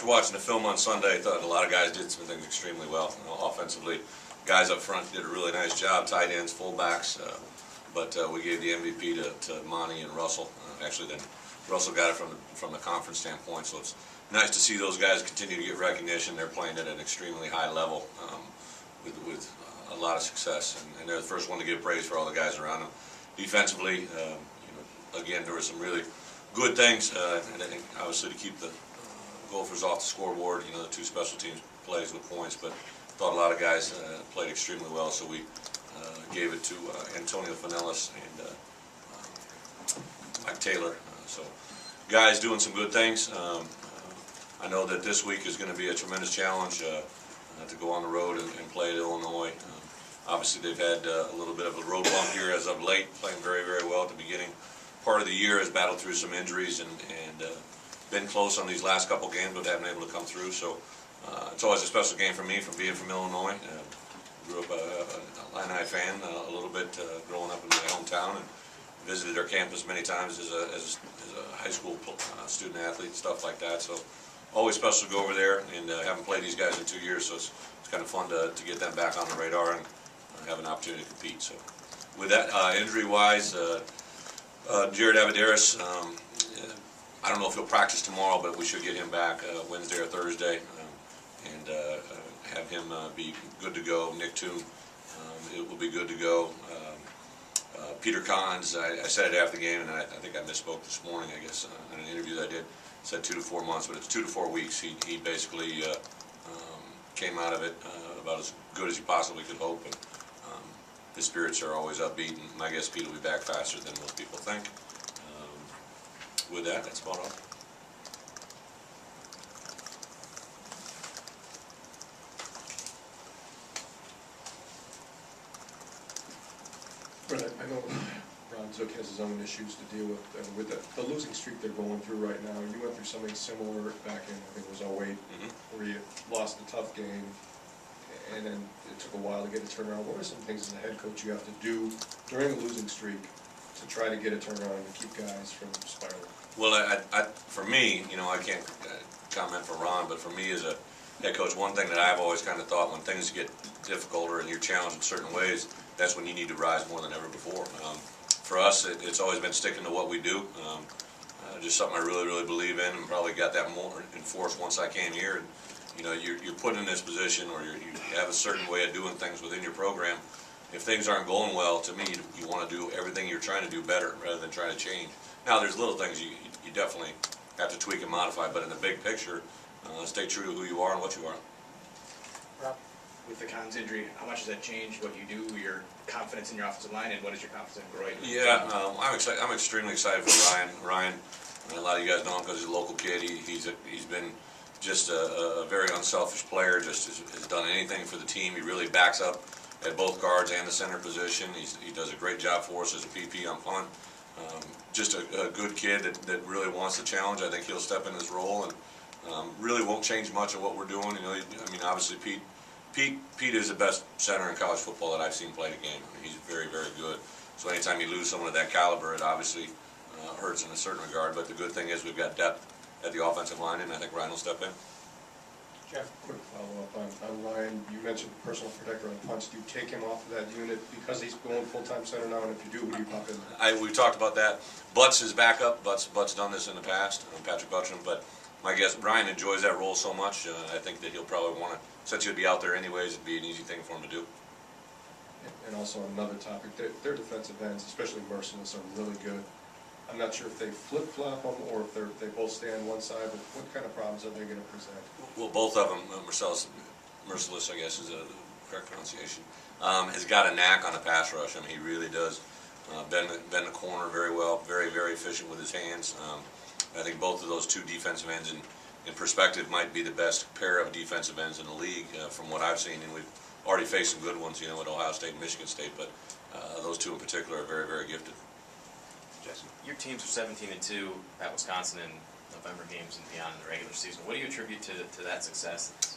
after watching the film on Sunday, I thought a lot of guys did some things extremely well. You know, offensively, guys up front did a really nice job, tight ends, fullbacks, but we gave the MVP to Monty and Russell. Actually, then Russell got it from the conference standpoint, so it's nice to see those guys continue to get recognition. They're playing at an extremely high level with a lot of success, and they're the first one to give praise for all the guys around them. Defensively, you know, again, there were some really good things, and I think obviously to keep the Gophers off the scoreboard. You know, the two special teams plays with points, but thought a lot of guys played extremely well, so we gave it to Antonio Finellis and Mike Taylor. So guys doing some good things. I know that this week is going to be a tremendous challenge to go on the road and play at Illinois. Obviously, they've had a little bit of a road bump here as of late, playing very, very well at the beginning part of the year, has battled through some injuries and been close on these last couple games, but haven't been able to come through. So it's always a special game for me, from being from Illinois. Grew up an Illini fan a little bit growing up in my hometown, and visited their campus many times as a high school student athlete, stuff like that. So always special to go over there, and haven't played these guys in 2 years, so it's kind of fun to get them back on the radar and have an opportunity to compete. So with that, injury-wise, Jared Abadaris, I don't know if he'll practice tomorrow, but we should get him back Wednesday or Thursday, and have him be good to go. Nick Toon, it will be good to go. Peter Collins, I said it after the game, and I think I misspoke this morning, I guess, in an interview that I did. Said 2 to 4 months, but it's 2 to 4 weeks. He basically came out of it about as good as he possibly could hope, and his spirits are always upbeat, and my guess Pete will be back faster than most people think. With that, that's about all. Brett, I know Ron Zook has his own issues to deal with the losing streak they're going through right now. You went through something similar back in, I think it was 08, where you lost a tough game, and then it took a while to get a turnaround. What are some things as a head coach you have to do during a losing streak to try to get a turnaround and keep guys from spiraling? Well, for me, you know, I can't comment for Ron, but for me as a head coach, one thing that I've always kind of thought, when things get difficult or you're challenged in certain ways, that's when you need to rise more than ever before. For us, it's always been sticking to what we do. Just something I really, really believe in, and probably got that more enforced once I came here. And, you know, you're put in this position, or you have a certain way of doing things within your program. If things aren't going well, to me, you want to do everything you're trying to do better rather than try to change. Now, there's little things you definitely have to tweak and modify, but in the big picture, stay true to who you are and what you are. Rob, with the Collins injury, how much has that changed what you do, your confidence in your offensive line, and what is your confidence in Roy? Yeah, I'm extremely excited for Ryan. Ryan, a lot of you guys know him because he's a local kid. He's been just a very unselfish player. Just has done anything for the team. He really backs up at both guards and the center position. He does a great job for us as a PP on punt. Just a good kid that really wants the challenge. I think he'll step in his role and really won't change much of what we're doing. You know, I mean, obviously Pete is the best center in college football that I've seen play the game. I mean, he's very, very good. So anytime you lose someone of that caliber, it obviously hurts in a certain regard. But the good thing is we've got depth at the offensive line, and I think Ryan will step in. Jeff, quick follow-up on Ryan. You mentioned personal protector on punts. Do you take him off of that unit because he's going full-time center now? And if you do, who do you pop in? We talked about that. Butts is backup. Butts done this in the past, Patrick Buttram. But my guess, Ryan enjoys that role so much. I think that he'll probably want to, since he'll be out there anyways, it'd be an easy thing for him to do. And also another topic, their defensive ends, especially Merciless, are really good. I'm not sure if they flip-flop them or if they both stay on one side, but what kind of problems are they going to present? Well, both of them, Merciless, I guess is the correct pronunciation, has got a knack on the pass rush. I mean, he really does bend the corner very well, very, very efficient with his hands. I think both of those two defensive ends in perspective might be the best pair of defensive ends in the league from what I've seen, and we've already faced some good ones, you know, at Ohio State and Michigan State, but those two in particular are very, very gifted. Jesse, your teams are 17-2 at Wisconsin in November games and beyond in the regular season. What do you attribute to that success?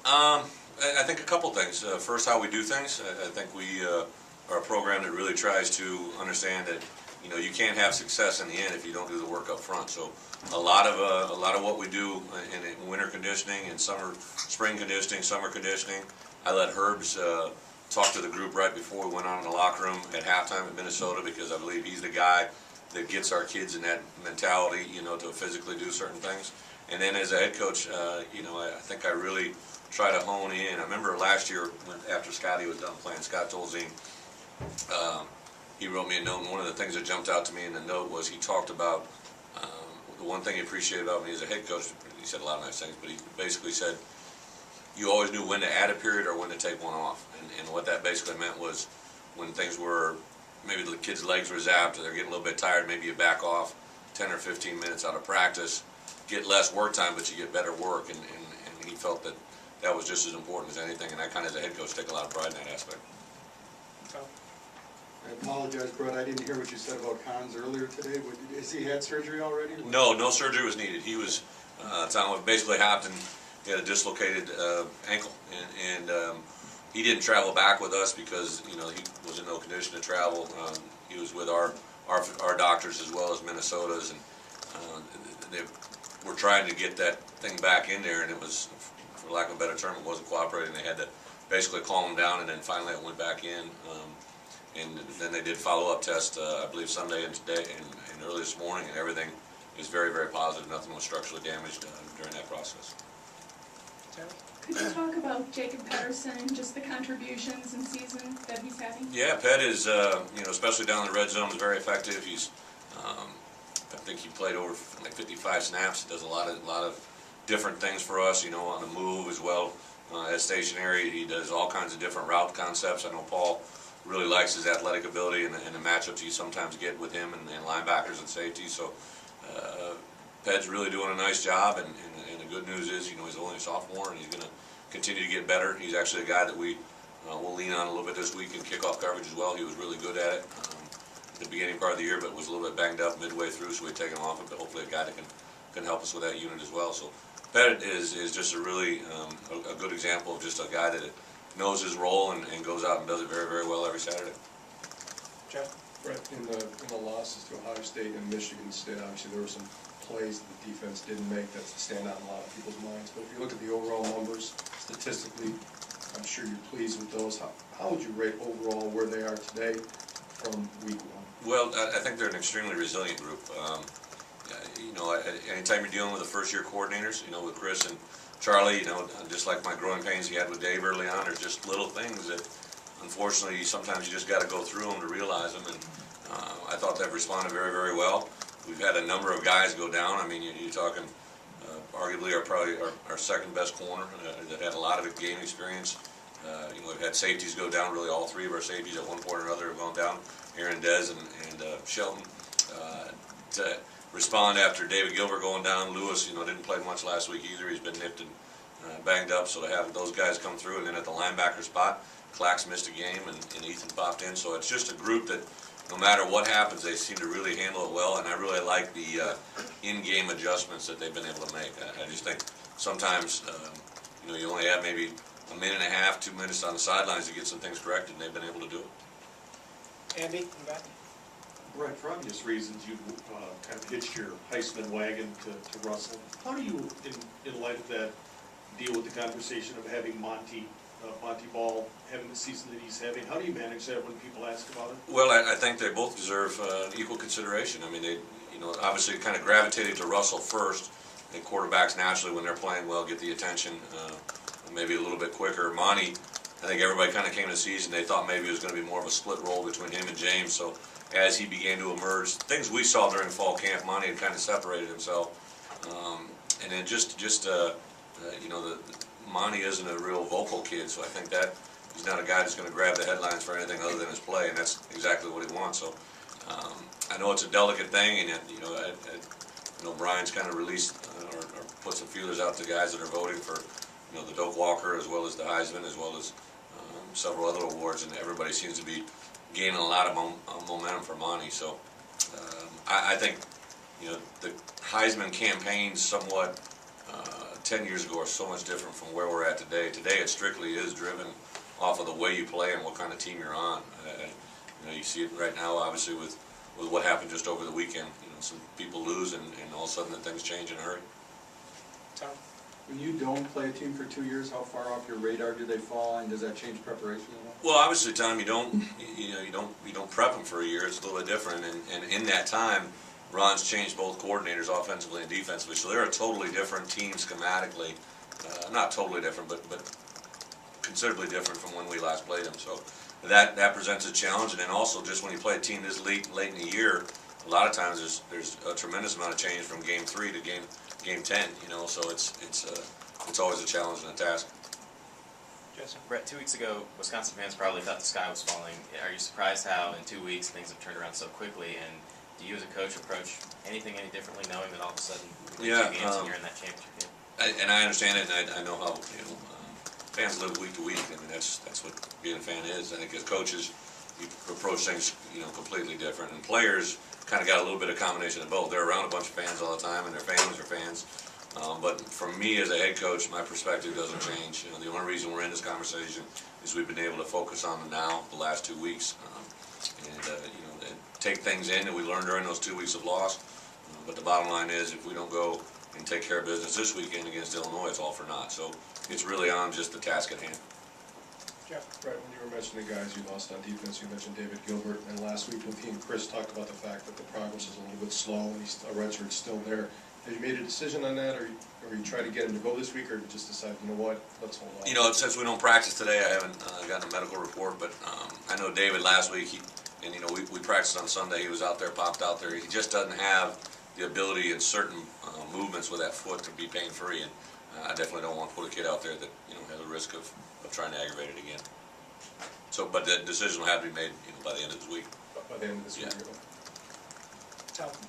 I think a couple things. First, how we do things. I think we are a program that really tries to understand that you know, you can't have success in the end if you don't do the work up front. So a lot of what we do in winter conditioning and spring conditioning, summer conditioning, I let Herbs talk to the group right before we went on in the locker room at halftime at Minnesota, because I believe he's the guy that gets our kids in that mentality, you know, to physically do certain things. And then as a head coach, you know, I think I really try to hone in. I remember last year after Scotty was done playing, Scott Tolzien, he wrote me a note, and one of the things that jumped out to me in the note was he talked about the one thing he appreciated about me as a head coach. He said a lot of nice things, but he basically said you always knew when to add a period or when to take one off. And what that basically meant was when things were, maybe the kids' legs were zapped or they're getting a little bit tired, maybe you back off 10 or 15 minutes out of practice, get less work time, but you get better work. And he felt that that was just as important as anything. And I kind of, as a head coach, take a lot of pride in that aspect. I apologize, Brett, I didn't hear what you said about Cons earlier today. Has he had surgery already? No surgery was needed. He was, telling what basically happened, he had a dislocated ankle, and he didn't travel back with us because, you know, he was in no condition to travel. He was with our doctors as well as Minnesota's, and they were trying to get that thing back in there, and it was, for lack of a better term, it wasn't cooperating. They had to basically calm him down, and then finally it went back in. And then they did follow-up tests, I believe Sunday and today and early this morning, and everything is very, very positive. Nothing was structurally damaged during that process. Could you talk about Jacob Pedersen, just the contributions in season that he's having? Yeah, Ped is, you know, especially down in the red zone, is very effective. He's, I think he played over like 55 snaps. He does a lot of different things for us, you know, on the move as well as stationary. He does all kinds of different route concepts. I know Paul really likes his athletic ability and the matchups you sometimes get with him and linebackers and safeties. So Ped's really doing a nice job, and the good news is, you know, he's only a sophomore and he's going to continue to get better. He's actually a guy that we will lean on a little bit this week in kickoff coverage as well. He was really good at it at the beginning part of the year, but was a little bit banged up midway through, so we take him off it. But hopefully a guy that can help us with that unit as well. So Ped is just a really a good example of just a guy that knows his role and goes out and does it very, very well every Saturday. Jeff? Brett, in the losses to Ohio State and Michigan State, obviously there were some plays that the defense didn't make that stand out in a lot of people's minds. But if you look at the overall numbers, statistically, I'm sure you're pleased with those. How would you rate overall where they are today from week one? Well, I think they're an extremely resilient group. You know, anytime you're dealing with the first-year coordinators, you know, with Chris and Charlie, you know, just like my growing pains he had with Dave early on, there's just little things that, unfortunately, sometimes you just got to go through them to realize them. And I thought they've responded very, very well. We've had a number of guys go down. I mean, you're talking arguably our second best corner that had a lot of game experience. You know, we've had safeties go down. Really, all three of our safeties at one point or another have gone down. Aaron Dez and Shelton to respond after David Gilbert going down. Lewis, you know, didn't play much last week either. He's been nipped and banged up. So to have those guys come through, and then at the linebacker spot, Clax missed a game and Ethan popped in. So it's just a group that, no matter what happens, they seem to really handle it well, and I really like the in-game adjustments that they've been able to make. I just think sometimes, you know, you only have maybe a minute and a half, 2 minutes on the sidelines to get some things corrected, and they've been able to do it. Andy, come back. Brett, for obvious reasons, you kind of hitched your Heisman wagon to Russell. How do you, in light of that, deal with the conversation of having Monty Ball having the season that he's having? How do you manage that when people ask about it? Well, I think they both deserve equal consideration. I mean, they, you know, obviously kind of gravitated to Russell first, and quarterbacks naturally, when they're playing well, get the attention maybe a little bit quicker. Monty, I think everybody kind of came to the season, they thought maybe it was going to be more of a split role between him and James. So as he began to emerge, things we saw during fall camp, Monty had kind of separated himself. And then you know, Monty isn't a real vocal kid, so I think that he's not a guy that's going to grab the headlines for anything other than his play, and that's exactly what he wants. So I know it's a delicate thing, and you know, Brian's kind of released or put some feelers out to guys that are voting for, you know, the Doak Walker as well as the Heisman as well as several other awards, and everybody seems to be gaining a lot of momentum for Monty. So I think, you know, the Heisman campaign somewhat 10 years ago are so much different from where we're at today. Today it strictly is driven off of the way you play and what kind of team you're on. You know, you see it right now, obviously, with with what happened just over the weekend. You know, some people lose, and all of a sudden things change in a hurry. Tom? When you don't play a team for 2 years, how far off your radar do they fall, and does that change preparation at all? Well, obviously, Tom, you don't prep them for a year. It's a little bit different, and in that time, Ron's changed both coordinators, offensively and defensively. So they're a totally different team schematically. Not totally different, but considerably different from when we last played them. So that presents a challenge. And then also, just when you play a team this late in the year, a lot of times there's a tremendous amount of change from game 3 to game 10. You know, so it's always a challenge and a task. Jesse? Brett, 2 weeks ago, Wisconsin fans probably thought the sky was falling. Are you surprised how in 2 weeks things have turned around so quickly? And do you as a coach approach anything any differently, knowing that all of a sudden you win 2 games and you're in that championship game? And I understand it, and I know how fans live week to week. I mean, that's what being a fan is. I think as coaches, you approach things completely different, and players kind of got a little bit of combination of both. They're around a bunch of fans all the time, and their families are fans. But for me as a head coach, my perspective doesn't change. You know, the only reason we're in this conversation is we've been able to focus on the now, the last 2 weeks, and take things in that we learned during those 2 weeks of loss. But the bottom line is, if we don't go and take care of business this weekend against Illinois, it's all for naught. So it's really on just the task at hand. Jeff? Right, when you were mentioning the guys you lost on defense, you mentioned David Gilbert, and last week when he and Chris talked about the fact that the progress is a little bit slow and a redshirt's still there. Have you made a decision on that, or you try to get him to go this week, or just decide, you know what, let's hold on? Since we don't practice today, I haven't gotten a medical report, but I know David last week, we practiced on Sunday, he was out there, popped out there. He just doesn't have the ability in certain movements with that foot to be pain-free, and I definitely don't want to put a kid out there that has a risk of trying to aggravate it again. So, but the decision will have to be made by the end of this week. By the end of this week?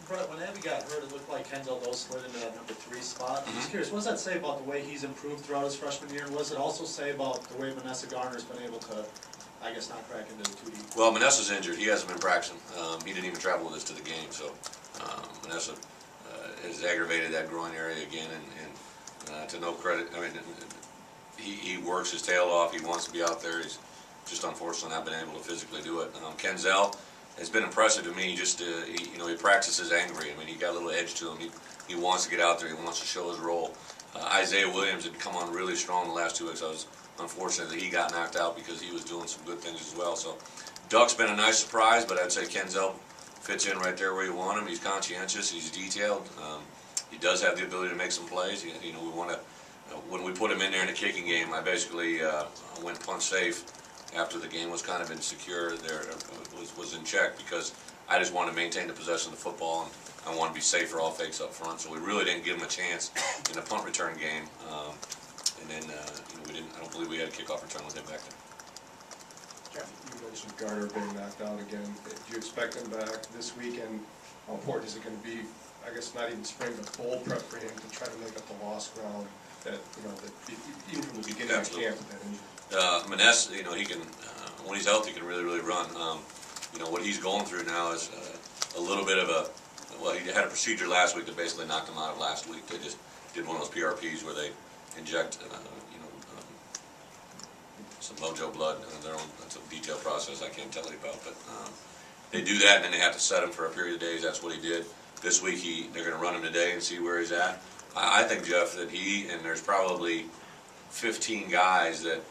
Brett, when Abby got hurt, it looked like Kenzel Doe slid into that number 3 spot. I'm just curious, what does that say about the way he's improved throughout his freshman year? And what does it also say about the way Vanessa Garner's been able to, I guess, not crack into the 2D? Well, Vanessa's injured. He hasn't been practicing. He didn't even travel with us to the game. So Vanessa has aggravated that groin area again. And to no credit, I mean, he works his tail off. He wants to be out there. He's just unfortunately not been able to physically do it. Kenzel has been impressive to me. Just he practices angry. I mean, he got a little edge to him. He wants to get out there. He wants to show his role. Isaiah Williams had come on really strong the last 2 weeks. I was unfortunate that he got knocked out because he was doing some good things as well. So Duck's been a nice surprise, but I'd say Kenzel fits in right there where you want him. He's conscientious. He's detailed. He does have the ability to make some plays. We want to. When we put him in there in the kicking game, I basically went punch safe after the game was kind of insecure. There was in check because I just wanted to maintain the possession of the football, and I wanted to be safe for all fakes up front. So we really didn't give him a chance in the punt return game. And then we didn't. I don't believe we had a kickoff return with him back then. You mentioned Garner being knocked out again. Do you expect him back this weekend? How important is it going to be, I guess not even spring, but bowl prep for him to try to make up the lost ground that, that even from the beginning of camp with that injury? Maness, he can, when he's healthy, he can really, really run. What he's going through now is a little bit of he had a procedure last week that basically knocked him out of last week. They just did one of those PRPs where they inject, some mojo blood. That's a detailed process I can't tell you about, but they do that, and then they have to set him for a period of days. That's what he did. This week, they're going to run him today and see where he's at. I think, Jeff, that and there's probably 15 guys that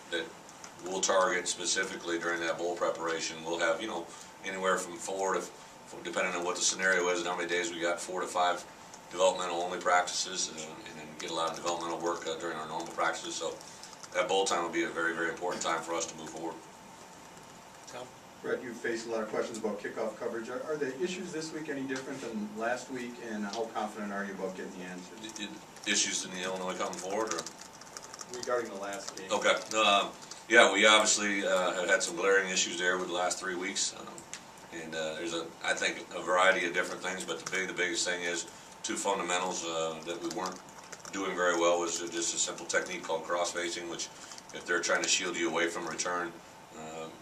we'll target specifically during that bowl preparation. We'll have, anywhere from 4 to, depending on what the scenario is and how many days we got, 4 to 5 developmental only practices, and then get a lot of developmental work during our normal practices. So that bowl time will be a very, very important time for us to move forward. Brett, you faced a lot of questions about kickoff coverage. Are the issues this week any different than last week, and how confident are you about getting the answers? Issues in the Illinois coming forward, or? Regarding the last game. Okay. Yeah, we obviously have had some glaring issues there with the last 3 weeks, and there's I think a variety of different things, but the biggest thing is 2 fundamentals that we weren't doing very well was just a simple technique called cross-facing, which if they're trying to shield you away from return,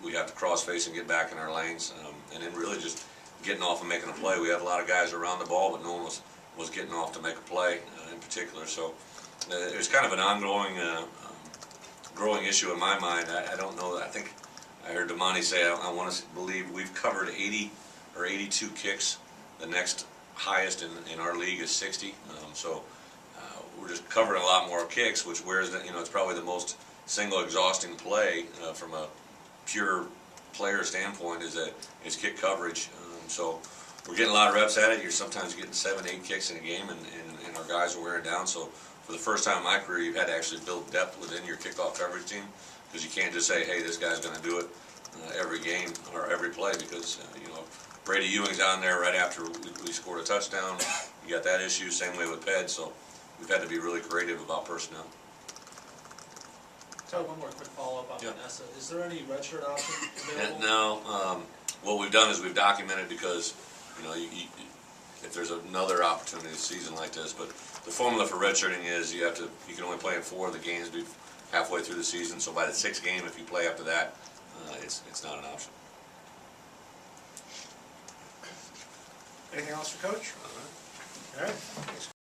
we have to cross-face and get back in our lanes, and then really just getting off and making a play. We have a lot of guys around the ball, but no one was getting off to make a play in particular. So there's kind of an ongoing growing issue in my mind. I don't know. I think I heard Damani say I want to believe we've covered 80 or 82 kicks. The next highest in our league is 60. So we're just covering a lot more kicks, which wears the, it's probably the most single exhausting play from a pure player standpoint is kick coverage. So we're getting a lot of reps at it. You're sometimes getting 7, 8 kicks in a game, and our guys are wearing down. So for the first time in my career, you've had to actually build depth within your kickoff coverage team, because you can't just say, hey, this guy's going to do it every game or every play, because Brady Ewing's down there right after we scored a touchdown. You got that issue. Same way with Ped. So we've had to be really creative about personnel. So one more quick follow-up on Vanessa. Is there any redshirt option available? No. What we've done is we've documented, because if there's another opportunity this season like this, but the formula for redshirting is you can only play in 4 of the games halfway through the season. So by the 6th game, if you play after that, it's not an option. Anything else for Coach? All right.